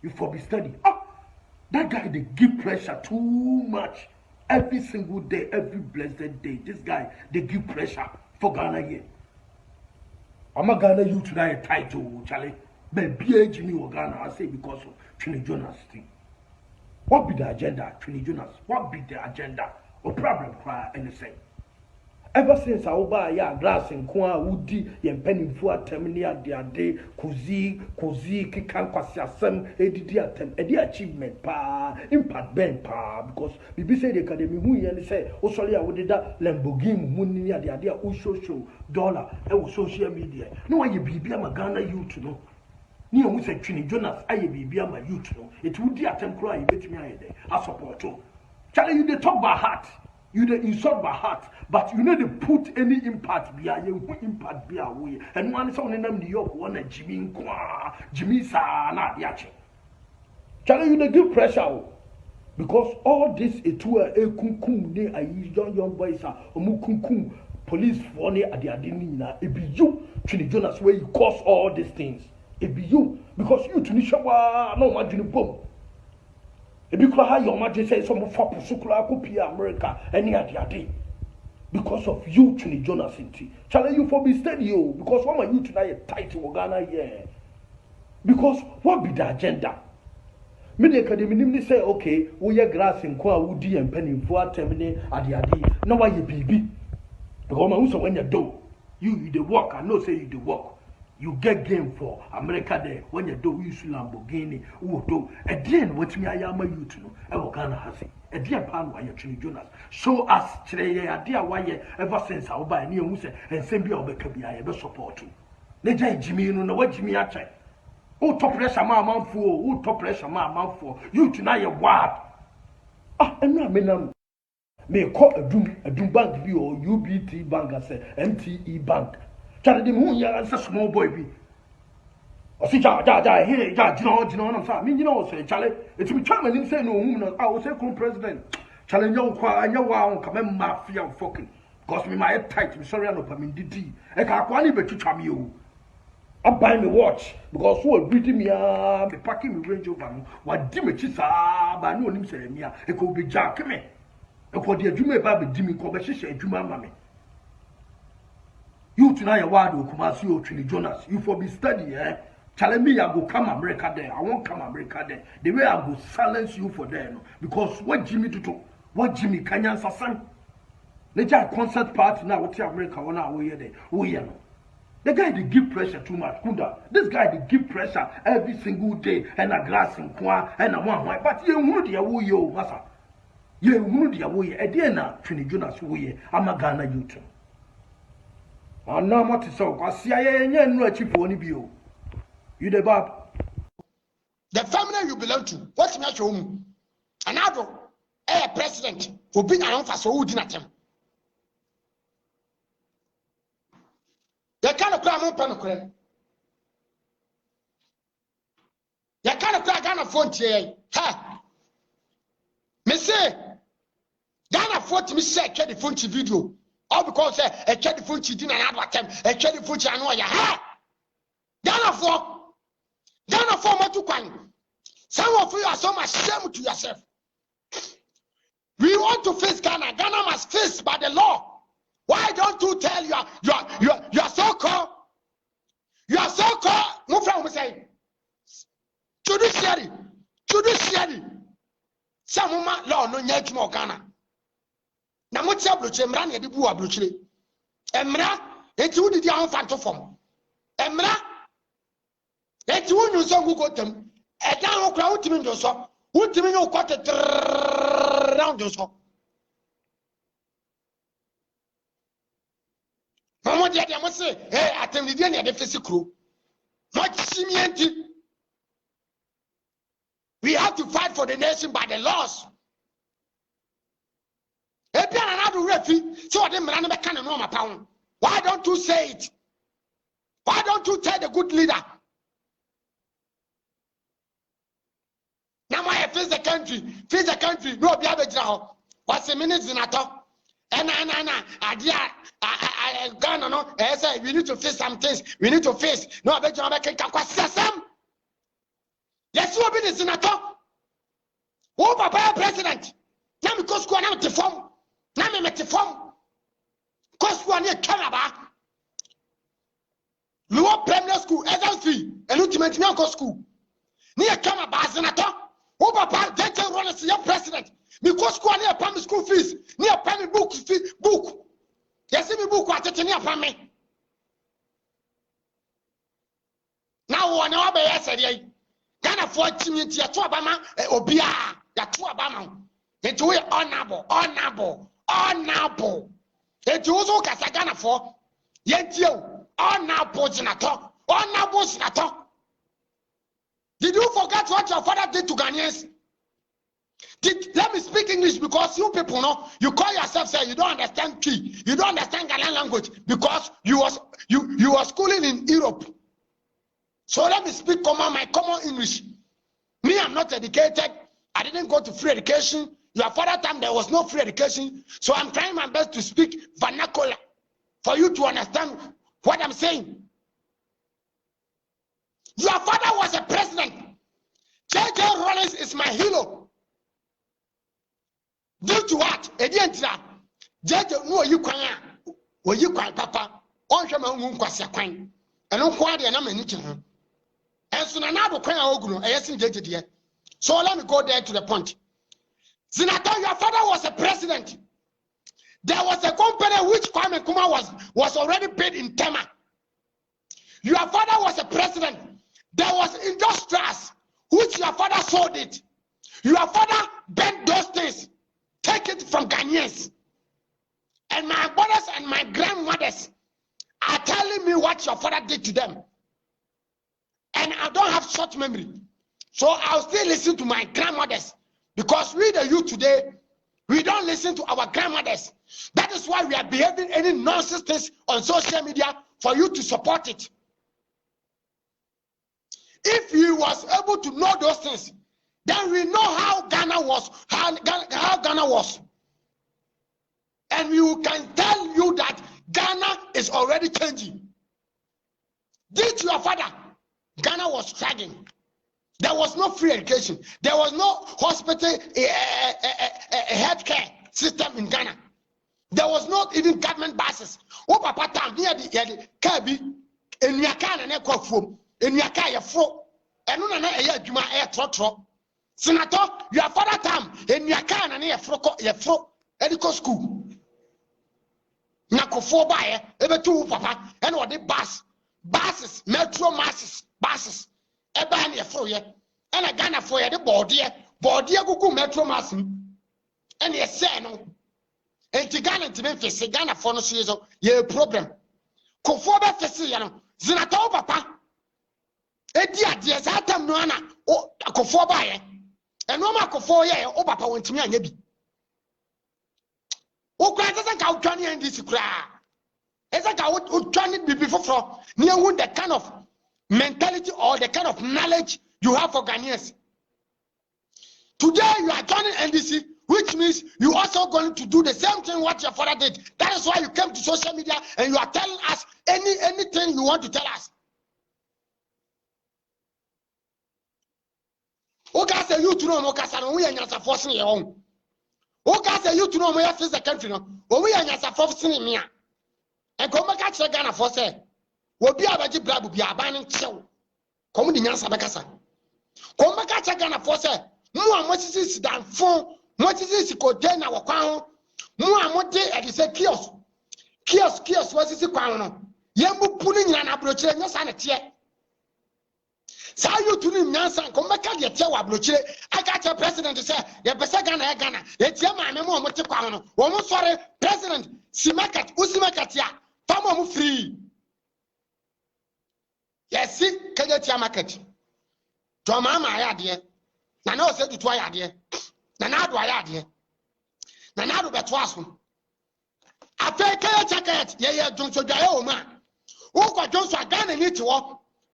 You for be steady. Ah, that guy they give pressure too much. Every single day, every blessed day, this guy they give pressure for Ghana here. I'm a Ghana you tonight title, Charlie. But Jimmy or Ghana, I say because of Trini Jonas thing. What be the agenda, Trini Jonas? What be the agenda? Or problem cry anything? Ever since I buy ya glass and kwa woody yen penny for terminal the day kuzi kikan kwasi asem edidi atem edi achievement pa impact ben pa because bibi say the academy hu yen say o sori a wode da Lamborghini mu ni ade ade a o show dollar e wo social media no why you bibi am Ghana youth no ni o say Trini Jonas aye bibi am youth no it would atem kro aye betimi aye dey a support o Charlie you dey talk by heart. You dey insult by heart, but you know they put any impact behind you. Who impact be away? And one is on New York, one a Jimmy sa na diache. Charlie, you dey give pressure because all this etu a kunkum ne a young boys are kunkum police for ne adi na. It be you, Trini Jonas, where you cause all these things. It be you because you Tunisia no imagine boom. Ebi kura ha your majesty say some for pusukura kopia America any ade because of you Trini Jonas inti challenge you for be steady o because one of you tonight tight in Ghana here because what be the agenda me the academy nim say okay we ye grass in kwa wudi and penny for termine ade na why you bibi because man who so when you do you the work I know say you the work. You get game for America there when you do use Lamborghini, who do a den what me I am a youth no, I will Ghana has it. A dear pan why you Trini Jonas. So as today, a dear why ever since I'll buy near Musa and send me over Kabi, I ever support you. Neja Jimmy, you know what Jimmy I try. Oh, top pressure, my man for, oh, top pressure, my man for you tonight, your word. Ah, and now, me may call a doom bank view or UBT bank, I say MTE bank. Charlie the moon ya as a small boy be. O si ja here ja jino na sa me nyina say Charlie it me twa mani say no woman I will say come president Charlie nyo kwa anya wa on ka me mafia fucking because me my tight me sorry no pa me didi e ka kwa ni betwitwa me o I buy me watch because who breathing me me packing me Range Rover no wa di me chi sa ba no onim say me a e ko be jack me e ko de adwuma e ba be di me ko be hyehyɛ adwuma ma me. You tonight word will come as you Trini Jonas. You for be study, eh? Challenge me, I go come America there. I won't come America there. The way I go silence you for there, no? Because what Jimmy do? What Jimmy Kanyan Sasan? Nature concert party now. What America wanna we there? Oh yeah, no. The guy they give pressure too much. Kunda. This guy they give pressure every single day and a glass in kwa and a one. But you know the away yo, massa. You know the away. At the end, Trini Jonas way. I'm a Ghana youth. And now what is so? I see I no cheap for any bio. You the bab. The family you belong to, what's my home? Another president for being around for so would not him. You can't cry more penocre. You can't cry Ghana phone here. Ha! Me say Ghana phone me say check the phone video. All because a check the food didn't another attempt, a check the food I know ya. Ghana for Matukan. Some of you are so much shame to yourself. We want to face Ghana. Ghana must face by the law. Why don't you tell your so-called move from say judiciary. Some law no nyet mo Ghana. Na mo tia bloche mra na edibu wa blochire emra enti wudi dia honfanto fom emra enti wonu so gugotem e dan ho kra wutimi ndoso wutimi nyo kwate round so mo dia mo se atem di dia na de fesi kro mo chimienti. We have to fight for the nation by the laws. Why don't you say it? Why don't you tell the good leader? Now I face the country, no be able to what's a minute in a talk. And Ghana, no, say we need to face some things, we need to face. No, I bet you make some. Yes, you be the senator. Oh, papa president. Now me go school now to form. Now me to form. Go school near Canada. Lower primary school, SLC, and ultimate now go school. Near Canada, senator. Oh, papa, JJ Rollins, your president. Me go school near primary school fees. Near primary book fee, book. Yes, me book what it near primary. Now one hour by yesterday. Ghana 14 minutes, ya to Obama, Obia, ya to Obama. It will honorable. It also Casagana for yet you honorable senator. Did you forget what your father did to Ghanaians? Let me speak English because you people know you call yourself say you don't understand Key, you don't understand Ghanaian language because you was schooling in Europe. So let me speak my common English. Me, I'm not educated. I didn't go to free education. Your father time there was no free education. So I'm trying my best to speak vernacular for you to understand what I'm saying. Your father was a president. JJ Rollins is my hero. Due to what? JJ no you kwanya. Wo you kwan papa. On hwe ma hu nkwase kwan. Eno kwa de na mani ho. So let me go there to the point. Senator, your father was a president. There was a company which Kwame Nkrumah was already paid in Tema. Your father was a president. There was industrials which your father sold it. Your father bent those things. Take it from Ghanaians. And my brothers and my grandmothers are telling me what your father did to them. And I don't have short memory. So I'll still listen to my grandmothers. Because we the youth today, we don't listen to our grandmothers. That is why we are behaving any nonsense things on social media for you to support it. If he was able to know those things, then we know how Ghana was, how Ghana was. And we can tell you that Ghana is already changing. Due to your father, Ghana was struggling. There was no free education. There was no hospital, healthcare system in Ghana. There was not even government buses. Oh, papa, time near the Kabi, and Yakan and Echo from, and Yakaya fro, and Nuna air Juma air trotro. Senator, your father time, and Yakan and air fro, medical school. Nako 4 by ever 2 papa, and what the buses, metro buses. Eba ne fro ye and a Ghana for the board go metro mass and ye say no and to Ghana to Memphis Ghana for no season ye problem kofoba fesi ya no zinato papa e dia satam no ana o kofoba ye and no ma kofo ye o papa wontimi anya bi o kwa tsan ka utwani and this kra esa ka utwani bibi foforo ne hu the kind of mentality or the kind of knowledge you have for Ghanaians. Today you are joining NDC, which means you also going to do the same thing what your father did. That is why you came to social media and you are telling us anything you want to tell us. Okay, say you to know Mokasa, we are not forcing your own. Okay, say you to know where face the country, no, we are not forcing me. And come back to Ghana for say. Wobi abaji blabu bi abanin chew komu di nyansa bekasa komu ka cha Ghana for say mu amosisi sidan fon mosisi sikode na wo kwan ho mu amode e de say kiosk wasisi kwan no yembu punu nyina na abrochire nyasa ne tie sa you tunu nyansa komu ka de tie wa abrochire aka cha president say ye pese Ghana e tie ma me mu omote kwan no wo mu sore president usimakat ya famo mu free. Yes, see, Kajatia market. To Mama Yadie. Nano said to Twayadie. Nanado Ayadie. Nanado Betwasum. I pay Kajakat, Yaya Johnson Dioma. Who got Johnson Ghana need to walk.